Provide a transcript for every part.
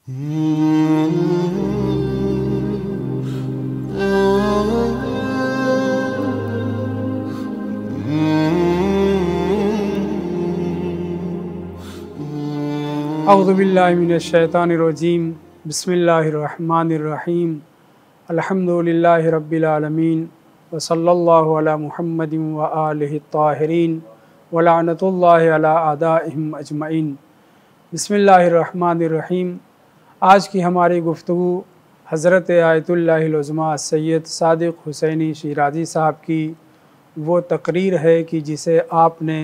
औज़ु बिल्लाहि मिनश शैतानिर रजीम बिस्मिल्लाहिर रहमानिर रहीम अल्हम्दुलिल्लाहि रब्बिल आलमीन व सल्लल्लाहु अला मुहम्मदिन व आलिहि ताहिरीन व लअनतुल्लाहि अला अदाइहिम अजमईन। बिस्मिल्लाहिर रहमानिर रहीम। आज की हमारी गुफ्तगू हज़रत आयतुल्लाहिल उज़्मा सैयद सादिक़ हुसैनी शिराज़ी साहब की वो तकरीर है कि जिसे आपने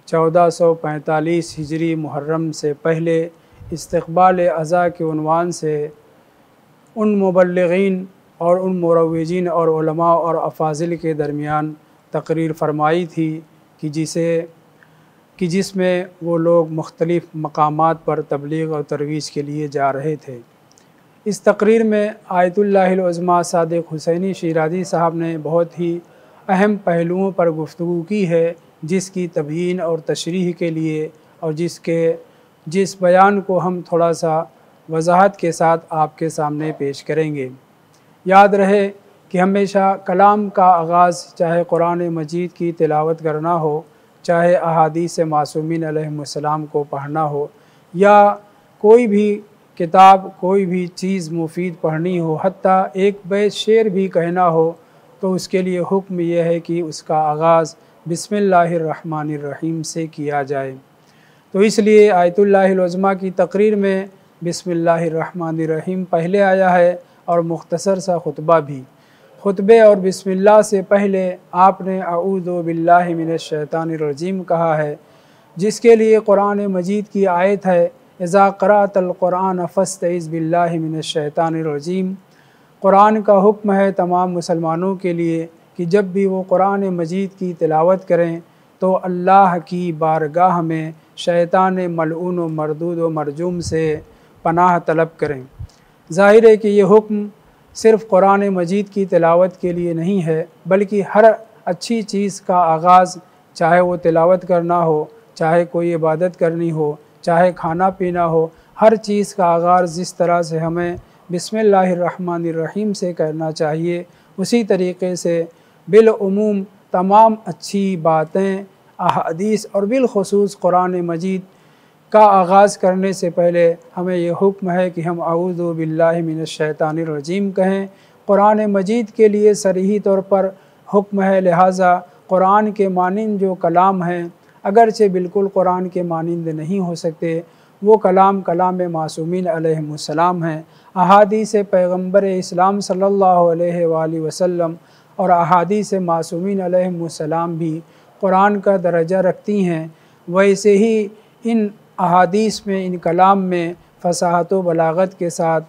1445 हिजरी मुहर्रम से पहले इस्तक़बाल अज़ा के उन्वान से उन मुबल्लिगीन और उन मुरव्विजीन और उलमा और अफ़ाज़िल के दरमियान तकरीर फरमाई थी कि जिसमें वो लोग मुख्तलिफ़ मकामात पर तबलीग और तरवीज के लिए जा रहे थे। इस तकरीर में आयतुल्लाहिल उज़्मा सादिक़ हुसैनी शिराज़ी साहब ने बहुत ही अहम पहलुओं पर गुफ्तगू की है, जिसकी तबयीन और तशरीह के लिए और जिस बयान को हम थोड़ा सा वजाहत के साथ आपके सामने पेश करेंगे। याद रहे कि हमेशा कलाम का आगाज़ चाहे कुरान मजीद की तिलावत करना हो, चाहे अहादीस मासूमीन अलैहिमुस्सलाम को पढ़ना हो, या कोई भी किताब कोई भी चीज़ मुफीद पढ़नी हो, हत्ता एक बैत शेर भी कहना हो, तो उसके लिए हुक्म यह है कि उसका आगाज़ बिस्मिल्लाहिर्रहमानिर्रहीम से किया जाए। तो इसलिए आयतुल्लाहिल उज़्मा की तकरीर में बिस्मिल्लाहिर्रहमानिर्रहीम पहले आया है और मुख्तसर सा खुतबा भी। खुतबे और बिस्मिल्लाह से पहले आपने अऊज़ु बिल्लाहि मिनश शैतानिर रजीम कहा है, जिसके लिए कुरान मजीद की आयत है इज़ा क़रअतल क़ुरआन फ़स्तइज़ बिल्लाहि मिनश शैतानिर रजीम। कुरान का हुक्म है तमाम मुसलमानों के लिए कि जब भी वो कुरान मजीद की तिलावत करें तो अल्लाह की बारगाह में शैतान मलऊन व मरदूद व मरजूम से पनाह तलब करें। ज़ाहिर है कि ये हुक्म सिर्फ़ कुरान मजीद की तिलावत के लिए नहीं है, बल्कि हर अच्छी चीज़ का आगाज़, चाहे वो तिलावत करना हो, चाहे कोई इबादत करनी हो, चाहे खाना पीना हो, हर चीज़ का आगाज़ जिस तरह से हमें बिस्मिल्लाहिर्रहमानिर्रहीम से करना चाहिए, उसी तरीक़े से बिलउमूम तमाम अच्छी बातें, अहादीस और बिलखुसूस कुरान मजीद का आगाज़ करने से पहले हमें यह हुक्म है कि हम अऊज़ु बिल्लाहि मिनश शैतानिर रजीम कहें। कुरान मजीद के लिए सरीही तौर पर हुक्म है, लिहाजा कुरान के मानिंद जो कलाम हैं, अगरचे बिल्कुल कुरान के मानिंद नहीं हो सकते, वो कलाम मासूमीन अलैहिमुस्सलाम हैं। अहादीस पैगम्बर इस्लाम सल्लल्लाहु अलैहि वसल्लम और अहादीस मासूमीन अलैहिमुस्सलाम भी कुरान का दर्जा रखती हैं। वैसे ही इन अहादीस में, इन कलाम में फ़साहत व बलागत के साथ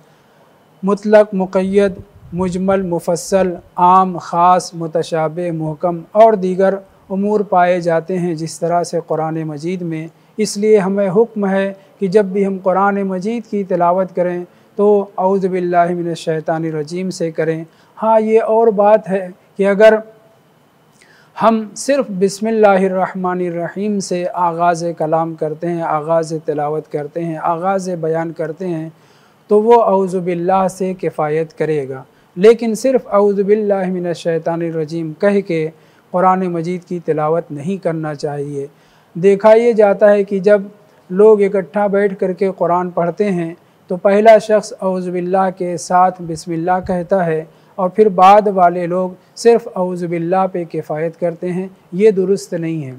मुतलक, मुक़य्यद, मुजमल, मुफस्सल, आम, ख़ास, मुतशाबिह, मुहकम और दीगर उमूर पाए जाते हैं जिस तरह से कुरान मजीद में। इसलिए हमें हुक्म है कि जब भी हम कुरान मजीद की तिलावत करें तो औज़ु बिल्लाहि मिनश शैतानिर रजीम से करें। हाँ, ये और बात है कि अगर हम सिर्फ़ बिस्मिल्लाहिर्रहमानिर्रहीम से आगाज़ कलाम करते हैं, आगाज़ तिलावत करते हैं, आगाज़ बयान करते हैं, तो वो औज़ु बिल्लाह से किफ़ायत करेगा। लेकिन सिर्फ़ औज़ु बिल्लाहि मिनश शैतानिर रजीम कह के कुरान मजीद की तिलावत नहीं करना चाहिए। देखा ये जाता है कि जब लोग इकट्ठा बैठ करके कुरान पढ़ते हैं तो पहला शख्स औज़ु बिल्लाह के साथ बिस्मिल्लाह कहता है और फिर बाद वाले लोग सिर्फ़ औज़ु बिल्लाह पे किफ़ायत करते हैं। ये दुरुस्त नहीं है।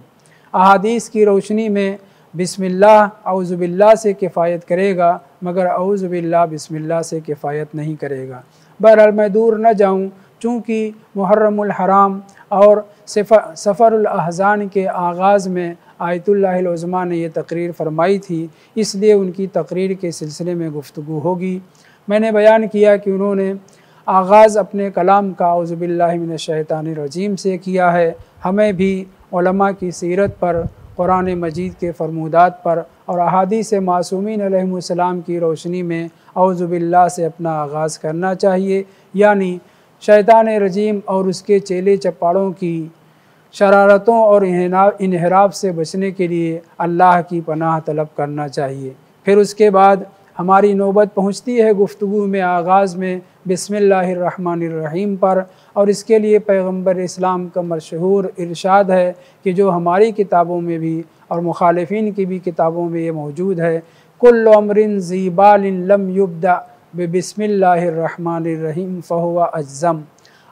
अहादीस की रोशनी में बिस्मिल्लाह औज़ु बिल्लाह से किफ़ायत करेगा, मगर औज़ु बिल्लाह बिस्मिल्लाह से किफ़ायत नहीं करेगा। बहरहाल मैं दूर न जाऊँ, चूँकि मुहर्रमुल हराम और सफ़रुल अहज़ान के आगाज़ में आयतुल्लाहिल उज़्मा ने ये तकरीर फरमाई थी, इसलिए उनकी तकरीर के सिलसिले में गुफ्तगू होगी। मैंने बयान किया कि उन्होंने आगाज़ अपने कलाम का औज़ु बिल्लाहि मिनश शैतानिर रजीम से किया है। हमें भी उलमा की सीरत पर, कुरान मजीद के फरमूदात पर और अहादीस मासूमीन अलैहिमुस्सलाम की रोशनी में औज़ु बिल्लाह से अपना आगाज़ करना चाहिए, यानी शैतान रजीम और उसके चेले चपाड़ों की शरारतों और इन्हिराफ से बचने के लिए अल्लाह की पनाह तलब करना चाहिए। फिर उसके बाद हमारी नौबत पहुँचती है गुफ्तगू में आगाज़ में बिस्मिल्लाहिर्रहमानिर्रहीम पर, और इसके लिए पैगम्बर इस्लाम का मशहूर इरशाद है कि जो हमारी किताबों में भी और मुखालिफिन की भी किताबों में ये मौजूद है, कुल्लु अम्रिन ज़ीबालिन लम युब्दा बिस्मिल्लाहिर्रहमानिर्रहीम फ़हुवा अज्ज़म।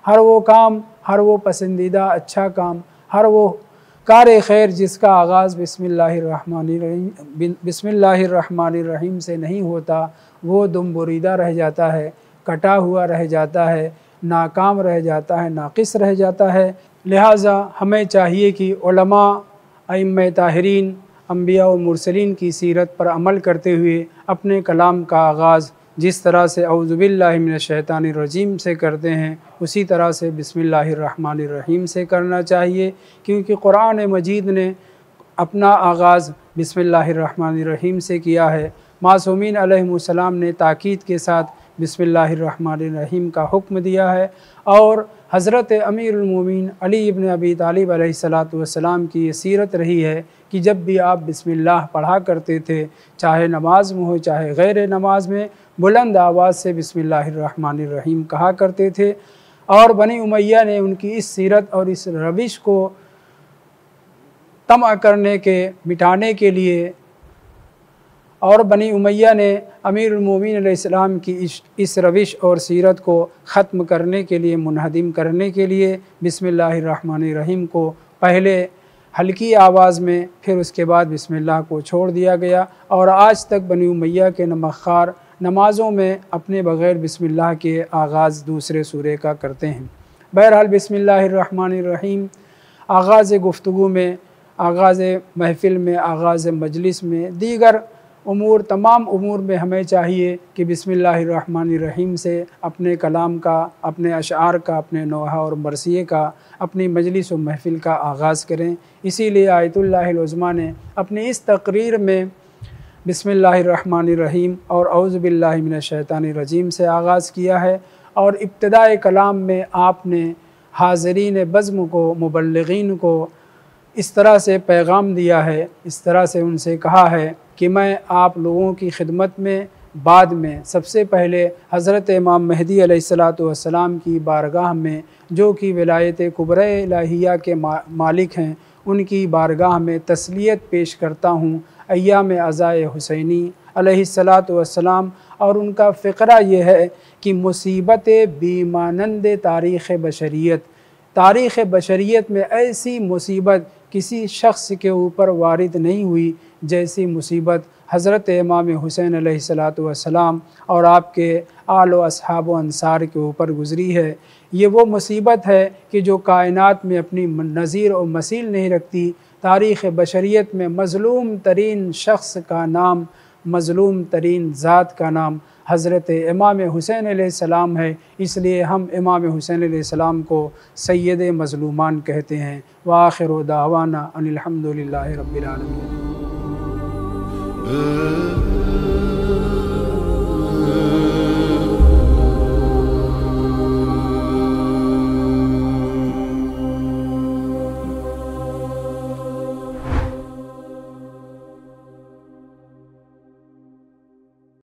हर वो काम, हर वो पसंदीदा अच्छा काम, हर वो कार खैर जिसका आगाज़ बिस्मिल्लाहिर्रहमानिर्रहीम से नहीं होता, वो दुमबुरीदा रह जाता है, कटा हुआ रह जाता है, नाकाम रह जाता है, नाक़िस रह जाता है। लिहाजा हमें चाहिए कि उलमा, अइम्मा ताहिरीन, अम्बिया और मुरसलीन की सीरत पर अमल करते हुए अपने कलाम का आगाज़ जिस तरह से औज़ुबिल्लाहि मिनश्शैतानिर्रजीम से करते हैं, उसी तरह से बिस्मिल्लाहिर्रहमानिर्रहीम से करना चाहिए, क्योंकि कुरान मजीद ने अपना आगाज़ बिस्मिल्लाहिर्रहमानिर्रहीम से किया है। मासूमीन अलैहिमुस्सलाम ने ताकीद के साथ बिस्मिल्लाहिर्रहमानिर्रहीम का हुक्म दिया है, और हज़रत अमीरुल मोमिनीन अली इब्न अबी तालिब अलैहिस्सलातु वस्सलाम की ये सीरत रही है कि जब भी आप बिस्मिल्लाह पढ़ा करते थे, चाहे नमाज में हो चाहे गैर नमाज में, बुलंद आवाज़ से बिस्मिल्लाहिर्रहमानिर्रहीम कहा करते थे। और बनी उमैया ने उनकी इस सीरत और इस रविश को तमा करने के, मिटाने के लिए, और बनी उमैया ने अमीरुल मोमिनीन अलैहिस्सलाम की इस रविश और सीरत को ख़त्म करने के लिए, मुनहदिम करने के लिए बिस्मिल्लाहिर्रहमानिर्रहीम को पहले हल्की आवाज़ में, फिर उसके बाद बिस्मिल्लाह को छोड़ दिया गया, और आज तक बनी उमैया के नमख़ार नमाज़ों में अपने बग़ैर बिस्मिल्लाह के आगाज़ दूसरे सूरे का करते हैं। बहरहाल बिस्मिल्लाहिर्रहमानिर्रहीम आगाज़ गुफ्तगू में, आगाज़ महफ़िल में, आगाज़ मजलिस में, दीगर उमूर, तमाम उमूर में हमें चाहिए कि बिस्मिल्लाहिर्रहमानिर्रहीम से अपने कलाम का, अपने अशआर का, अपने नोहा और मरसिए का, अपनी मजलिस व महफ़िल का आगाज़ करें। इसीलिए आयतुल्लाहिल उज़्मा ने अपनी इस तकरीर में बिस्मिल्लाहिर्रहमानिर्रहीम और औज़ुबिल्लाहि मिनश्शैतानिर्रजीम से आगाज़ किया है, और इब्तिदाए कलाम में आपने हाज़रीन बज़्म को, मुबल्लिगीन को इस तरह से पैगाम दिया है, इस तरह से उनसे कहा है कि मैं आप लोगों की खिदमत में बाद में सबसे पहले हज़रत इमाम महदी अलैहिस्सलातु वस्सलाम की बारगाह में, जो कि विलायत कुबरा इलाहिया के मालिक हैं, उनकी बारगाह में तस्लियत पेश करता हूँ अय्याम अज़ाए हुसैनी अलैहिस्सलातु वस्सलाम। और उनका फ़िक्रा ये है कि मुसीबत बीमानंद तारीख़ बशरियत में ऐसी मुसीबत किसी शख्स के ऊपर वारिद नहीं हुई जैसी मुसीबत हज़रत इमाम हुसैन अलैहिस्सलातु वस्सलाम और आपके आल व अस्हाब व अंसार के ऊपर गुज़री है। ये वो मुसीबत है कि जो कायनात में अपनी नज़ीर और मसील नहीं रखती। तारीख़ बशरियत में मज़लूम तरीन शख्स का नाम, मज़लूम तरीन ज़ात का नाम हज़रत इमाम हुसैन अलैहिस्सलाम है। इसलिए हम इमाम हुसैन अलैहिस्सलाम को सैयद मज़लूमान कहते हैं। व आखिरु दावाना अनिल हम्दुलिल्लाहि रब्बिल आलमीन।